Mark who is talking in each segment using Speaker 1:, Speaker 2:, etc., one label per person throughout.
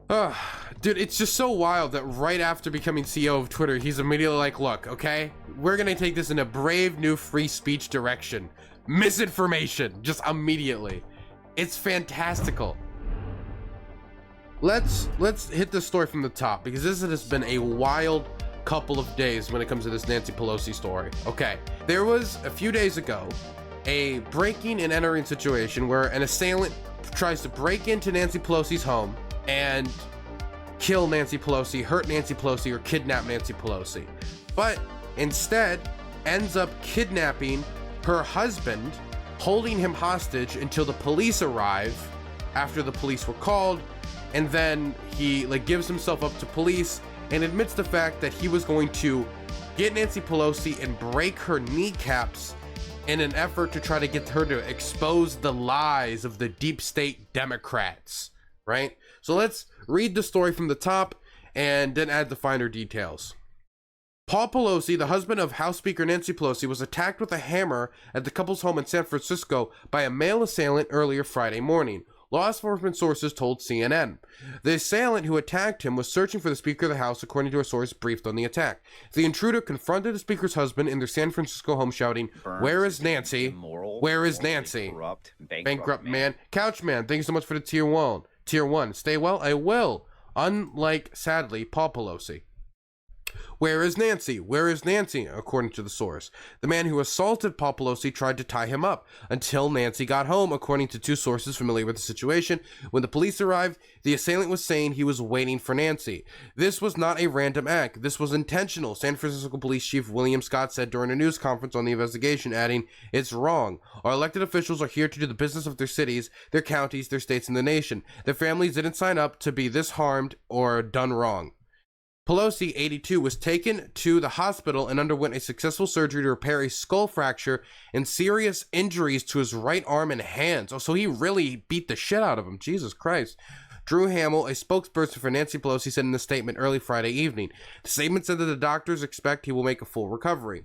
Speaker 1: Dude, it's just so wild that right after becoming CEO of Twitter, he's immediately like, look, okay, we're gonna take this in a brave new free speech direction. Misinformation, just immediately. It's fantastical. Let's hit the story from the top, because this has been a wild couple of days when it comes to this Nancy Pelosi story. Okay, there was a few days ago a breaking and entering situation where an assailant tries to break into Nancy Pelosi's home and kill Nancy Pelosi, hurt Nancy Pelosi, or kidnap Nancy Pelosi, but instead ends up kidnapping her husband, holding him hostage until the police arrive after the police were called, and then he gives himself up to police and admits the fact that he was going to get Nancy Pelosi and break her kneecaps in an effort to try to get her to expose the lies of the deep state Democrats, right? So let's read the story from the top and then add the finer details. Paul Pelosi, the husband of House Speaker Nancy Pelosi, was attacked with a hammer at the couple's home in San Francisco by a male assailant earlier Friday morning. Law enforcement sources told CNN. The assailant who attacked him was searching for the Speaker of the House, according to a source briefed on the attack. The intruder confronted the Speaker's husband in their San Francisco home, shouting, "Where is Nancy? Where is Nancy? Bankrupt man. Couch man, thank you so much for the tier 1. Tier 1. Stay well, I will. Unlike, sadly, Paul Pelosi. Where is Nancy? Where is Nancy? According to the source. The man who assaulted Paul Pelosi tried to tie him up until Nancy got home, according to two sources familiar with the situation. When the police arrived, the assailant was saying he was waiting for Nancy. This was not a random act. This was intentional, San Francisco Police Chief William Scott said during a news conference on the investigation, adding, "It's wrong. Our elected officials are here to do the business of their cities, their counties, their states, and the nation. Their families didn't sign up to be this harmed or done wrong." Pelosi, 82, was taken to the hospital and underwent a successful surgery to repair a skull fracture and serious injuries to his right arm and hands. Oh, so he really beat the shit out of him. Jesus Christ. Drew Hamill, a spokesperson for Nancy Pelosi, said in a statement early Friday evening. The statement said that the doctors expect he will make a full recovery.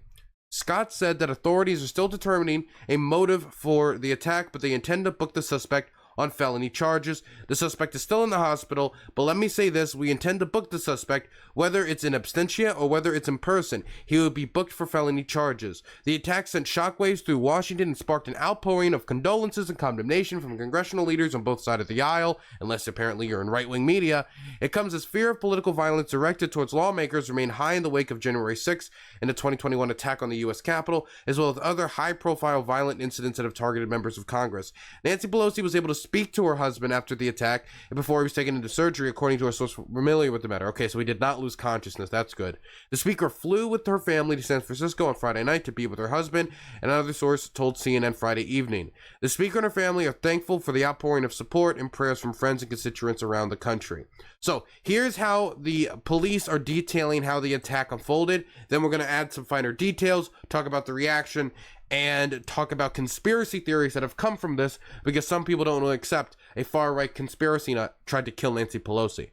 Speaker 1: Scott said that authorities are still determining a motive for the attack, but they intend to book the suspect on felony charges. The suspect is still in the hospital, but let me say this, we intend to book the suspect, whether it's in absentia or whether it's in person. He will be booked for felony charges. The attack sent shockwaves through Washington and sparked an outpouring of condolences and condemnation from congressional leaders on both sides of the aisle, unless apparently you're in right-wing media. It comes as fear of political violence directed towards lawmakers remain high in the wake of January 6th and the 2021 attack on the U.S. Capitol, as well as other high-profile violent incidents that have targeted members of Congress. Nancy Pelosi was able to speak to her husband after the attack and before he was taken into surgery, according to a source familiar with the matter. Okay, so he did not lose consciousness. That's good. The speaker flew with her family to San Francisco on Friday night to be with her husband, and another source told CNN Friday evening. The speaker and her family are thankful for the outpouring of support and prayers from friends and constituents around the country. So here's how the police are detailing how the attack unfolded. Then we're going to add some finer details, talk about the reaction, and talk about conspiracy theories that have come from this, because some people don't want to accept a far-right conspiracy nut tried to kill Nancy Pelosi.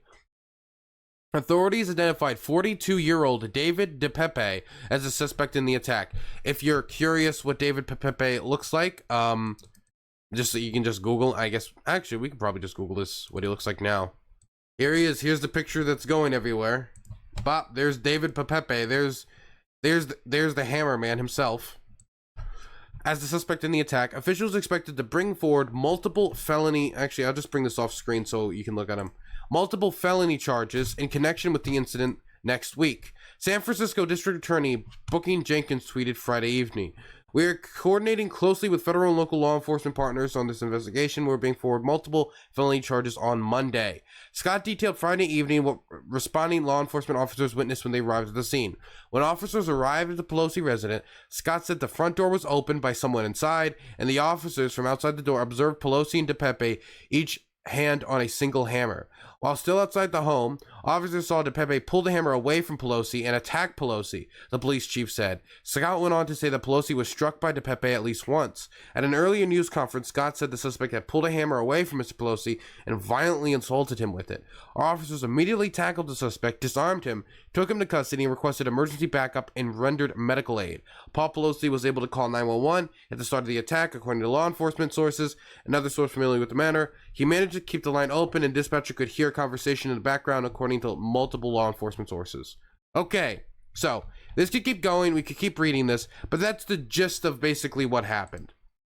Speaker 1: Authorities identified 42-year-old David DePepe as a suspect in the attack. If you're curious what David DePepe looks like, just so you can just Google, I guess, actually, we can probably just Google this, what he looks like now. Here he is. Here's the picture that's going everywhere. Bop, there's David DePepe. There's the hammer man himself. As the suspect in the attack, officials expected to bring forward multiple felony... Actually, I'll just bring this off screen so you can look at him. Multiple felony charges in connection with the incident next week. San Francisco District Attorney Booking Jenkins tweeted Friday evening, "We are coordinating closely with federal and local law enforcement partners on this investigation. We're bringing forward multiple felony charges on Monday." Scott detailed Friday evening what responding law enforcement officers witnessed when they arrived at the scene. When officers arrived at the Pelosi residence, Scott said the front door was opened by someone inside, and the officers from outside the door observed Pelosi and DePepe each hand on a single hammer. While still outside the home, officers saw DePepe pull the hammer away from Pelosi and attack Pelosi, the police chief said. Scott went on to say that Pelosi was struck by DePepe at least once. At an earlier news conference, Scott said the suspect had pulled a hammer away from Mr. Pelosi and violently assaulted him with it. Our officers immediately tackled the suspect, disarmed him, took him to custody, and requested emergency backup and rendered medical aid. Paul Pelosi was able to call 911 at the start of the attack, according to law enforcement sources. Another source familiar with the matter, he managed to keep the line open and dispatcher could hear hear a conversation in the background, according to multiple law enforcement sources. Okay, so this could keep going. We could keep reading this, but that's the gist of basically what happened.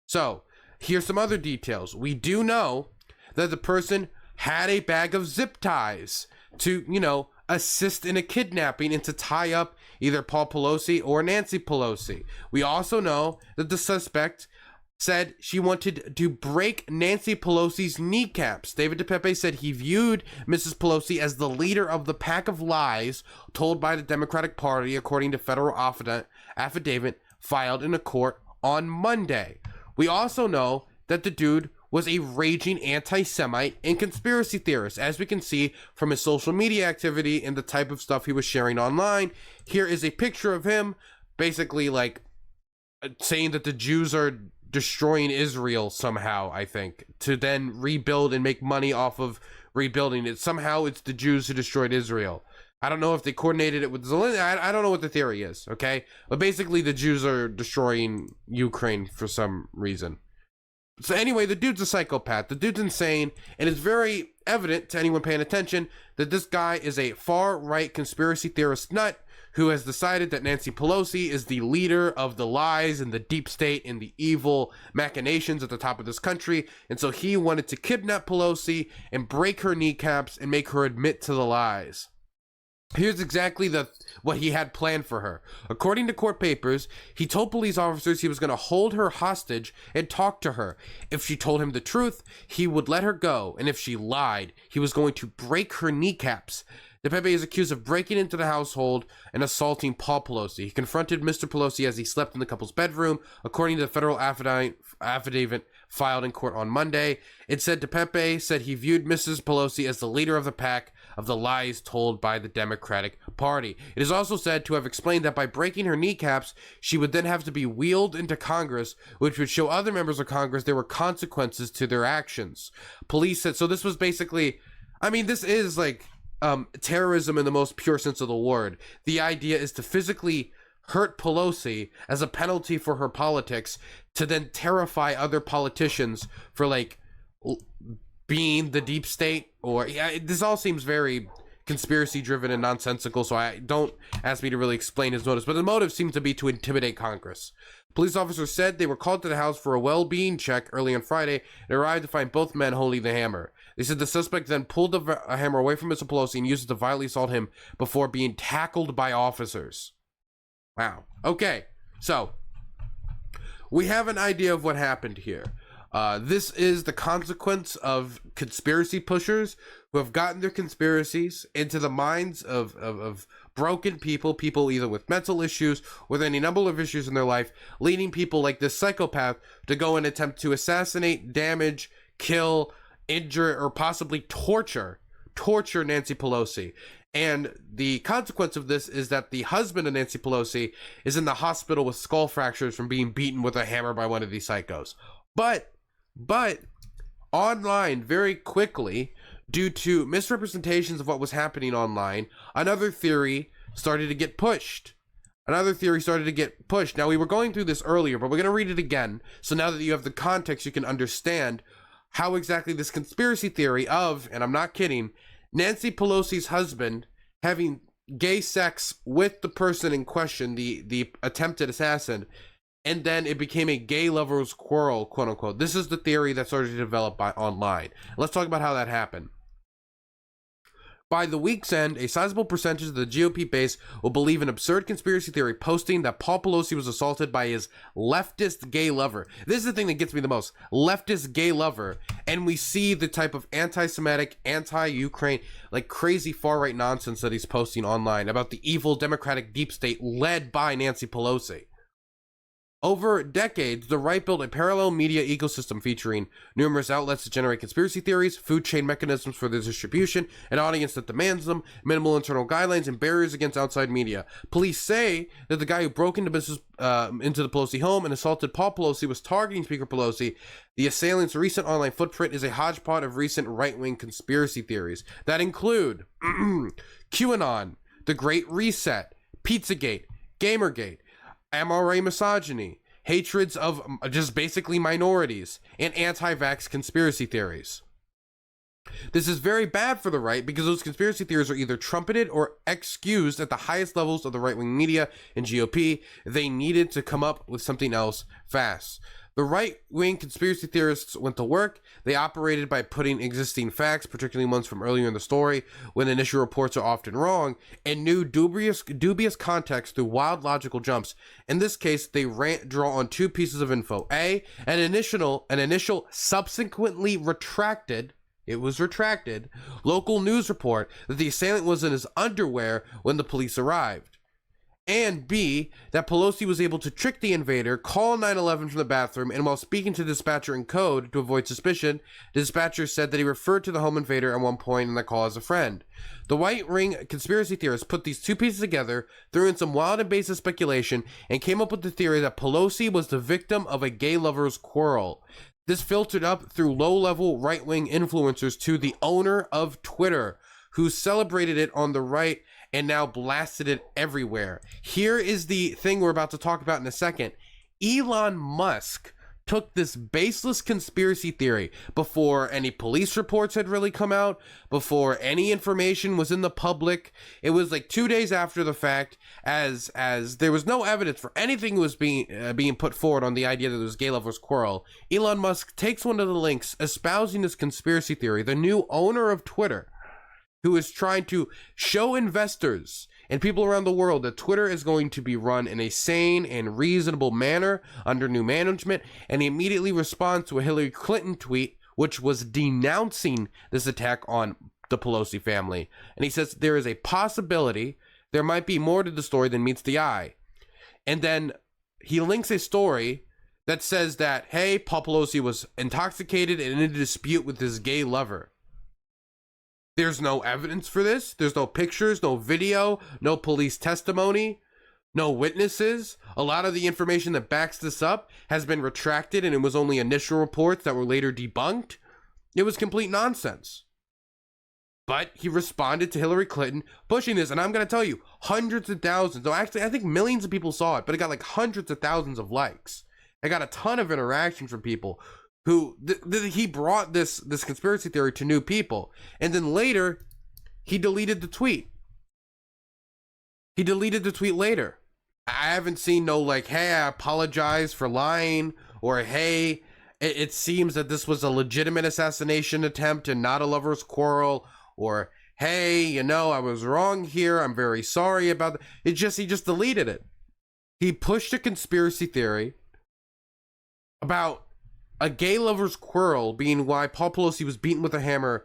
Speaker 1: So here's some other details. We do know that the person had a bag of zip ties to, you know, assist in a kidnapping and to tie up either Paul Pelosi or Nancy Pelosi. We also know that the suspect said she wanted to break Nancy Pelosi's kneecaps. David DePepe said he viewed Mrs. Pelosi as the leader of the pack of lies told by the Democratic Party, according to federal affidavit filed in a court on Monday. We also know that the dude was a raging anti-Semite and conspiracy theorist, as we can see from his social media activity and the type of stuff he was sharing online. Here is a picture of him basically like saying that the Jews are destroying Israel somehow, I think, to then rebuild and make money off of rebuilding it. Somehow it's the Jews who destroyed Israel. I don't know if they coordinated it with Zelensky. I don't know what the theory is, okay? But basically the Jews are destroying Ukraine for some reason. So anyway, the dude's a psychopath. The dude's insane, and it's very evident to anyone paying attention that this guy is a far-right conspiracy theorist nut who has decided that Nancy Pelosi is the leader of the lies and the deep state and the evil machinations at the top of this country. And so he wanted to kidnap Pelosi and break her kneecaps and make her admit to the lies. Here's exactly what he had planned for her. According to court papers, he told police officers he was going to hold her hostage and talk to her. If she told him the truth, he would let her go. And if she lied, he was going to break her kneecaps. DePepe is accused of breaking into the household and assaulting Paul Pelosi. He confronted Mr. Pelosi as he slept in the couple's bedroom, according to the federal affidavit filed in court on Monday. It said DePepe said he viewed Mrs. Pelosi as the leader of the pack of the lies told by the Democratic Party. It is also said to have explained that by breaking her kneecaps, she would then have to be wheeled into Congress, which would show other members of Congress there were consequences to their actions. Police said, so this was basically, I mean, this is like terrorism in the most pure sense of the word. The idea is to physically hurt Pelosi as a penalty for her politics, to then terrify other politicians for like being the deep state. Or this all seems very conspiracy driven and nonsensical, so I don't ask me to really explain his motives, but the motive seems to be to intimidate Congress. Police officers said they were called to the house for a well-being check early on Friday and arrived to find both men holding the hammer. They said the suspect then pulled the hammer away from Mr. Pelosi and used it to violently assault him before being tackled by officers. Wow. Okay, so we have an idea of what happened here. This is the consequence of conspiracy pushers who have gotten their conspiracies into the minds of broken people either with mental issues or with any number of issues in their life, leading people like this psychopath to go and attempt to assassinate, damage, kill, injure, or possibly torture Nancy Pelosi. And the consequence of this is that the husband of Nancy Pelosi is in the hospital with skull fractures from being beaten with a hammer by one of these psychos. But online, very quickly, due to misrepresentations of what was happening online, another theory started to get pushed. Now, we were going through this earlier, but we're going to read it again. So now that you have the context, you can understand how exactly this conspiracy theory of, and I'm not kidding, Nancy Pelosi's husband having gay sex with the person in question, the attempted assassin, and then it became a gay lovers quarrel, quote unquote. This is the theory that started to develop online. Let's talk about how that happened. By the week's end, a sizable percentage of the GOP base will believe an absurd conspiracy theory posting that Paul Pelosi was assaulted by his leftist gay lover. This is the thing that gets me the most. Leftist gay lover. And we see the type of anti-Semitic, anti-Ukraine, like crazy far-right nonsense that he's posting online about the evil Democratic deep state led by Nancy Pelosi. Over decades, the right built a parallel media ecosystem featuring numerous outlets to generate conspiracy theories, food chain mechanisms for their distribution, an audience that demands them, minimal internal guidelines, and barriers against outside media. Police say that the guy who broke into the Pelosi home and assaulted Paul Pelosi was targeting Speaker Pelosi. The assailant's recent online footprint is a hodgepodge of recent right-wing conspiracy theories that include QAnon, the Great Reset, Pizzagate, Gamergate, MRA misogyny, hatreds of just basically minorities, and anti-vax conspiracy theories. This is very bad for the right because those conspiracy theories are either trumpeted or excused at the highest levels of the right-wing media and GOP. They needed to come up with something else fast. The right-wing conspiracy theorists went to work. They operated by putting existing facts, particularly ones from earlier in the story, when initial reports are often wrong, and new dubious context through wild logical jumps. In this case, they draw on two pieces of info. A, an initial subsequently retracted, it was retracted, local news report that the assailant was in his underwear when the police arrived. And B, that Pelosi was able to trick the invader, call 911 from the bathroom, and while speaking to the dispatcher in code to avoid suspicion, the dispatcher said that he referred to the home invader at one point in the call as a friend. The White Ring conspiracy theorists put these two pieces together, threw in some wild and baseless speculation, and came up with the theory that Pelosi was the victim of a gay lover's quarrel. This filtered up through low-level right-wing influencers to the owner of Twitter, who celebrated it on the right and now blasted it everywhere. Here is the thing we're about to talk about in a second. Elon Musk took this baseless conspiracy theory before any police reports had really come out, before any information was in the public. It was like 2 days after the fact, as there was no evidence for anything was being put forward on the idea that it was gay lovers quarrel. Elon Musk takes one of the links espousing this conspiracy theory, the new owner of Twitter, who is trying to show investors and people around the world that Twitter is going to be run in a sane and reasonable manner under new management, and he immediately responds to a Hillary Clinton tweet which was denouncing this attack on the Pelosi family. And he says there is a possibility there might be more to the story than meets the eye. And then he links a story that says that, hey, Paul Pelosi was intoxicated and in a dispute with his gay lover. There's no evidence for this. There's no pictures, no video, no police testimony, no witnesses. A lot of the information that backs this up has been retracted, and it was only initial reports that were later debunked. It was complete nonsense. But he responded to Hillary Clinton pushing this, and I'm going to tell you, hundreds of thousands, no, actually, I think millions of people saw it, but it got like hundreds of thousands of likes. It got a ton of interaction from people who he brought this conspiracy theory to new people, and then later he deleted the tweet. He deleted the tweet later. I haven't seen no like, hey, I apologize for lying, or hey, it seems that this was a legitimate assassination attempt and not a lover's quarrel, or hey, you know, I was wrong here, I'm very sorry about that. He just deleted it. He pushed a conspiracy theory about a gay lover's quarrel being why Paul Pelosi was beaten with a hammer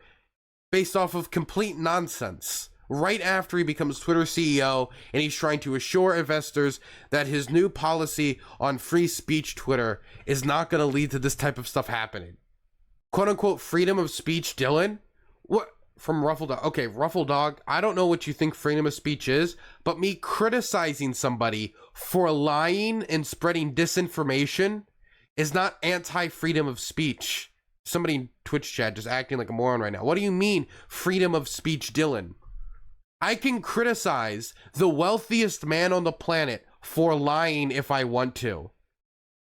Speaker 1: based off of complete nonsense right after he becomes Twitter CEO, and he's trying to assure investors that his new policy on free speech Twitter is not going to lead to this type of stuff happening. Quote unquote freedom of speech, Dylan? What? From Ruffle Dog. Okay, Ruffle Dog, I don't know what you think freedom of speech is, but me criticizing somebody for lying and spreading disinformation is not anti-freedom of speech. Somebody in Twitch chat just acting like a moron right now. What do you mean freedom of speech, Dylan? I can criticize the wealthiest man on the planet for lying if I want to.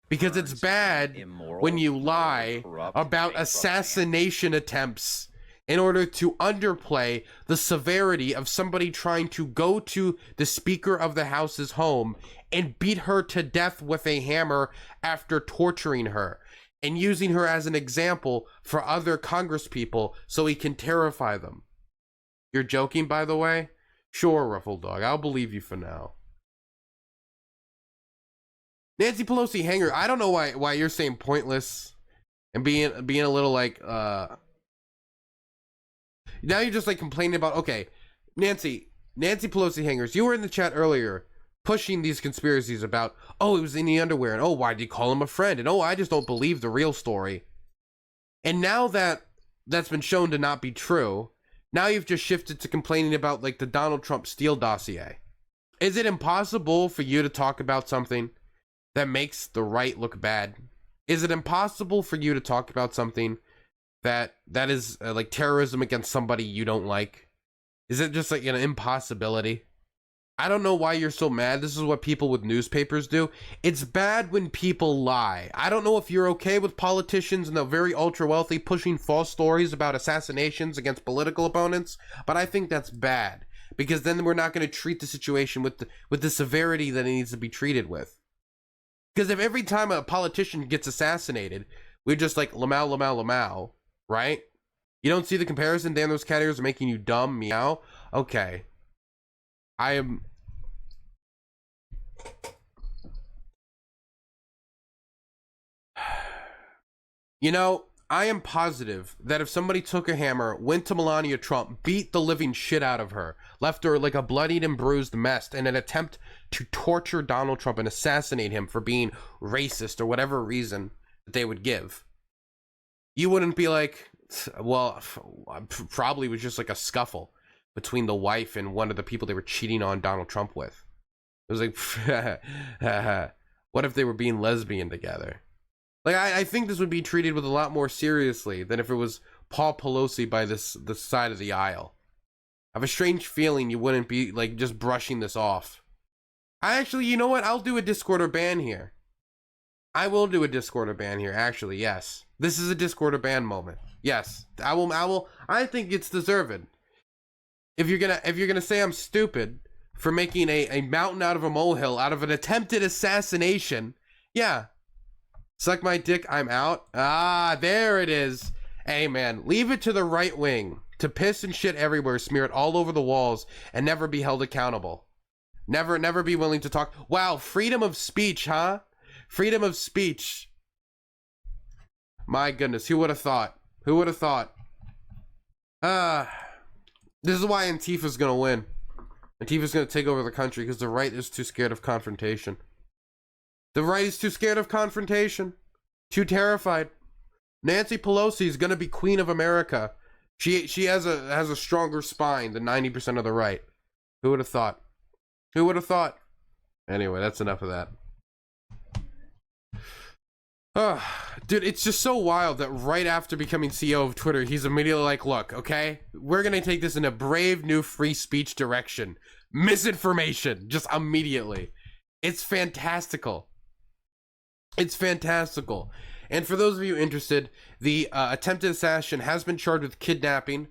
Speaker 1: Because it's bad when you lie about assassination attempts in order to underplay the severity of somebody trying to go to the Speaker of the House's home and beat her to death with a hammer after torturing her and using her as an example for other congresspeople so he can terrify them. You're joking, by the way? Sure, Ruffle Dog, I'll believe you for now. Nancy Pelosi hanger, I don't know why you're saying pointless and being a little like now you're just like complaining about, okay, Nancy Pelosi hangers, you were in the chat earlier pushing these conspiracies about, oh, it was in the underwear, and oh, why did he call him a friend, and oh, I just don't believe the real story. And now that that's been shown to not be true, now you've just shifted to complaining about like the Donald Trump Steele dossier. Is it impossible for you to talk about something that makes the right look bad? Is it impossible for you to talk about something that is like terrorism against somebody you don't like? Is it just like an impossibility? I don't know why you're so mad. This is what people with newspapers do. It's bad when people lie. I don't know if you're okay with politicians and the very ultra wealthy pushing false stories about assassinations against political opponents, but I think that's bad because then we're not going to treat the situation with the severity that it needs to be treated with. Because if every time a politician gets assassinated, we're just like Lamau, Lamau, Lamau, right? You don't see the comparison? Damn, those cat ears are making you dumb, meow. Okay. I am... You know, I am positive that if somebody took a hammer, went to Melania Trump, beat the living shit out of her, left her like a bloodied and bruised mess in an attempt to torture Donald Trump and assassinate him for being racist or whatever reason that they would give, you wouldn't be like, well, probably was just like a scuffle between the wife and one of the people they were cheating on Donald Trump with. It was like, what if they were being lesbian together? Like, I think this would be treated with a lot more seriously than if it was Paul Pelosi by the side of the aisle. I have a strange feeling you wouldn't be, like, just brushing this off. I actually, you know what? I'll do a Discord or ban here. I will do a Discord or ban here, actually, yes. This is a Discord or ban moment. Yes, I will, I think it's deserved. If you're gonna say I'm stupid for making a mountain out of a molehill out of an attempted assassination, yeah. Suck my dick, I'm out. Ah, there it is. Hey, man, leave it to the right wing to piss and shit everywhere, smear it all over the walls, and never be held accountable. Never be willing to talk. Wow, freedom of speech, huh? Freedom of speech. My goodness, who would have thought? Who would have thought? This is why Antifa's gonna win. Antifa's gonna take over the country because the right is too scared of confrontation. The right is too scared of confrontation. Too terrified. Nancy Pelosi is gonna be Queen of America. She has a stronger spine than 90% of the right. Who would have thought? Who would have thought? Anyway, that's enough of that. Dude, it's just so wild that right after becoming CEO of Twitter, he's immediately like, look, okay, we're gonna take this in a brave new free speech direction. Misinformation, just immediately. It's fantastical. It's fantastical. And for those of you interested, the attempted assassin has been charged with kidnapping,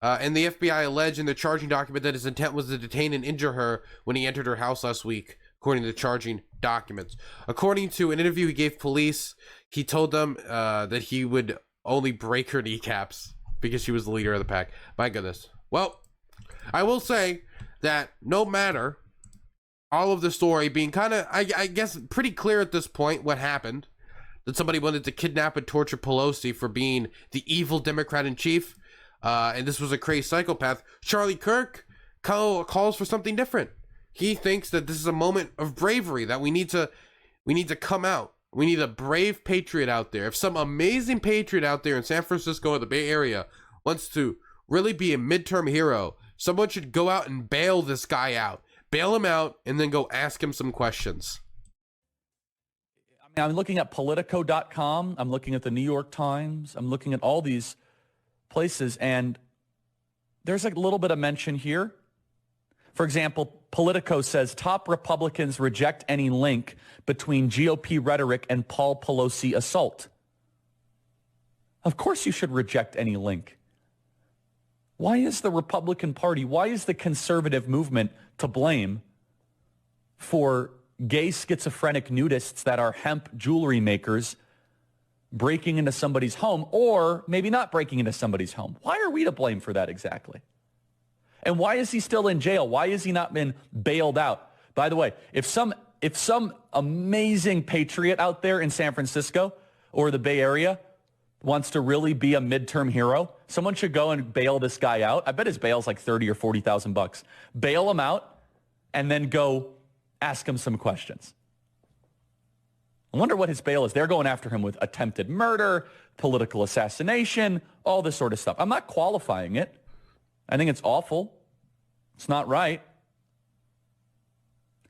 Speaker 1: and the FBI alleged in the charging document that his intent was to detain and injure her when he entered her house last week, according to the charging documents. According to an interview he gave police, he told them that he would only break her kneecaps because she was the leader of the pack. My goodness. Well, I will say that no matter all of the story being kind of, I guess, pretty clear at this point what happened, that somebody wanted to kidnap and torture Pelosi for being the evil Democrat-in-chief, and this was a crazy psychopath. Charlie Kirk calls for something different. He thinks that this is a moment of bravery, that we need to come out. We need a brave patriot out there. If some amazing patriot out there in San Francisco or the Bay Area wants to really be a midterm hero, someone should go out and bail this guy out. Bail him out and then go ask him some questions.
Speaker 2: I mean, I'm looking at Politico.com. I'm looking at the New York Times. I'm looking at all these places, and there's a little bit of mention here. For example, Politico says top Republicans reject any link between GOP rhetoric and Paul Pelosi assault. Of course you should reject any link. Why is the Republican Party, why is the conservative movement to blame for gay schizophrenic nudists that are hemp jewelry makers breaking into somebody's home, or maybe not breaking into somebody's home? Why are we to blame for that exactly? And why is he still in jail? Why has he not been bailed out? By the way, if some amazing patriot out there in San Francisco or the Bay Area wants to really be a midterm hero, someone should go and bail this guy out. I bet his bail's like $30,000 or $40,000. Bail him out and then go ask him some questions. I wonder what his bail is. They're going after him with attempted murder, political assassination, all this sort of stuff. I'm not qualifying it. I think it's awful. It's not right.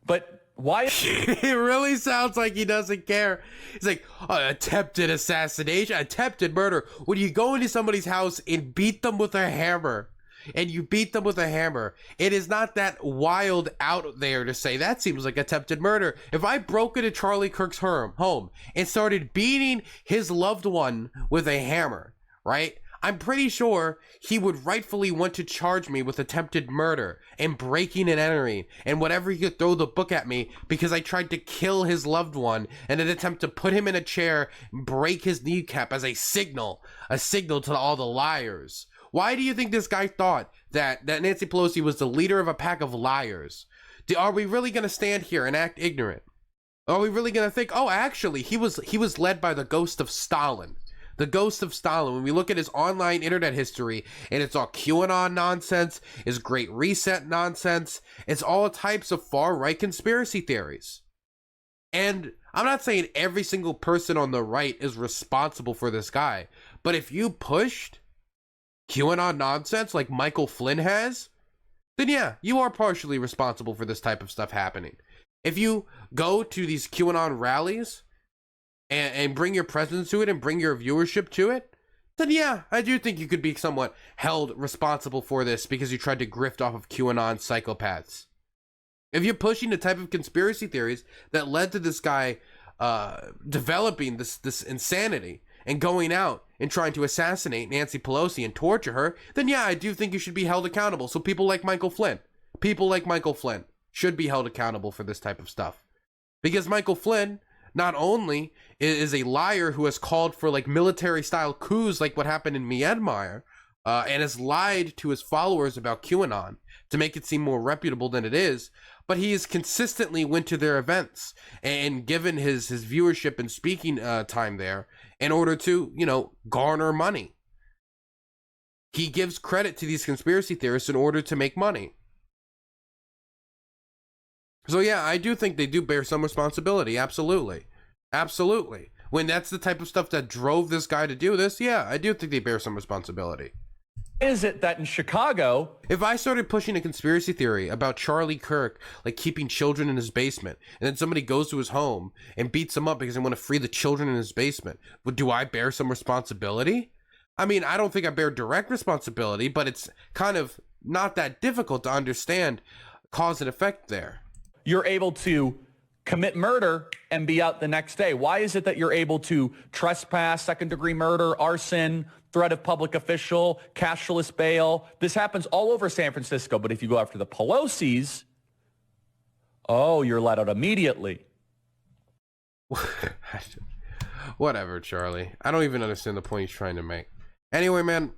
Speaker 2: But why?
Speaker 1: It really sounds like he doesn't care. He's like, attempted assassination, attempted murder. When you go into somebody's house and beat them with a hammer, and you beat them with a hammer, it is not that wild out there to say that seems like attempted murder. If I broke into Charlie Kirk's home and started beating his loved one with a hammer, right? I'm pretty sure he would rightfully want to charge me with attempted murder and breaking and entering and whatever he could throw the book at me because I tried to kill his loved one in an attempt to put him in a chair and break his kneecap as a signal to all the liars. Why do you think this guy thought that Nancy Pelosi was the leader of a pack of liars? Are we really going to stand here and act ignorant? Are we really going to think, oh, actually, he was led by the ghost of Stalin? The ghost of Stalin. When we look at his online internet history, and it's all QAnon nonsense, his Great Reset nonsense, it's all types of far-right conspiracy theories. And I'm not saying every single person on the right is responsible for this guy, but if you pushed QAnon nonsense like Michael Flynn has, then yeah, you are partially responsible for this type of stuff happening. If you go to these QAnon rallies and bring your presence to it and bring your viewership to it, then yeah, I do think you could be somewhat held responsible for this because you tried to grift off of QAnon psychopaths. If you're pushing the type of conspiracy theories that led to this guy developing this insanity and going out and trying to assassinate Nancy Pelosi and torture her, then yeah, I do think you should be held accountable. So people like Michael Flynn should be held accountable for this type of stuff. Because Michael Flynn not only is a liar who has called for like military style coups like what happened in Myanmar and has lied to his followers about QAnon to make it seem more reputable than it is, but he has consistently went to their events and given his viewership and speaking time there in order to, garner money. He gives credit to these conspiracy theorists in order to make money. So yeah, I do think they do bear some responsibility. Absolutely. When that's the type of stuff that drove this guy to do this, yeah, I do think they bear some responsibility.
Speaker 2: Is it that in Chicago,
Speaker 1: if I started pushing a conspiracy theory about Charlie Kirk, like keeping children in his basement, and then somebody goes to his home and beats him up because they want to free the children in his basement, do I bear some responsibility? I mean, I don't think I bear direct responsibility, but it's kind of not that difficult to understand cause and effect there.
Speaker 2: you're able to commit murder and be out the next day? Why is it that you're able to trespass, second-degree murder, arson, threat of public official, cashless bail? This happens all over San Francisco, but if you go after the Pelosi's, oh, you're let out immediately.
Speaker 1: Whatever, Charlie. I don't even understand the point he's trying to make. Anyway, man,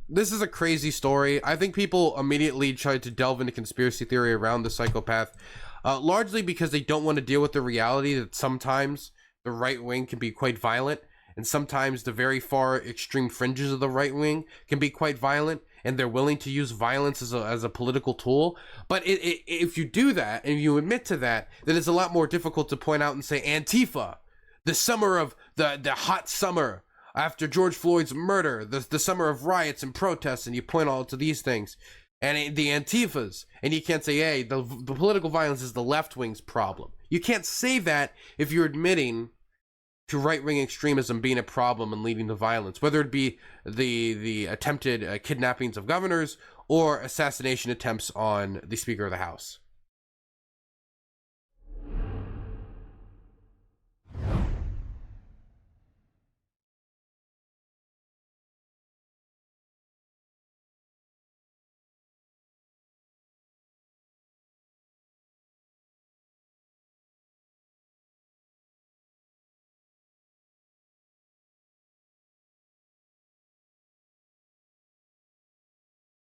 Speaker 1: this is a crazy story. I think people immediately try to delve into conspiracy theory around the psychopath, largely because they don't want to deal with the reality that sometimes the right wing can be quite violent, and sometimes the very far extreme fringes of the right wing can be quite violent, and they're willing to use violence as a political tool. But if you do that, and you admit to that, then it's a lot more difficult to point out and say, Antifa, the summer of the hot summer after George Floyd's murder, the summer of riots and protests, and you point all to these things, and the Antifas, and you can't say, hey, the political violence is the left wing's problem. You can't say that if you're admitting to right-wing extremism being a problem and leading to violence, whether it be the attempted kidnappings of governors or assassination attempts on the Speaker of the House.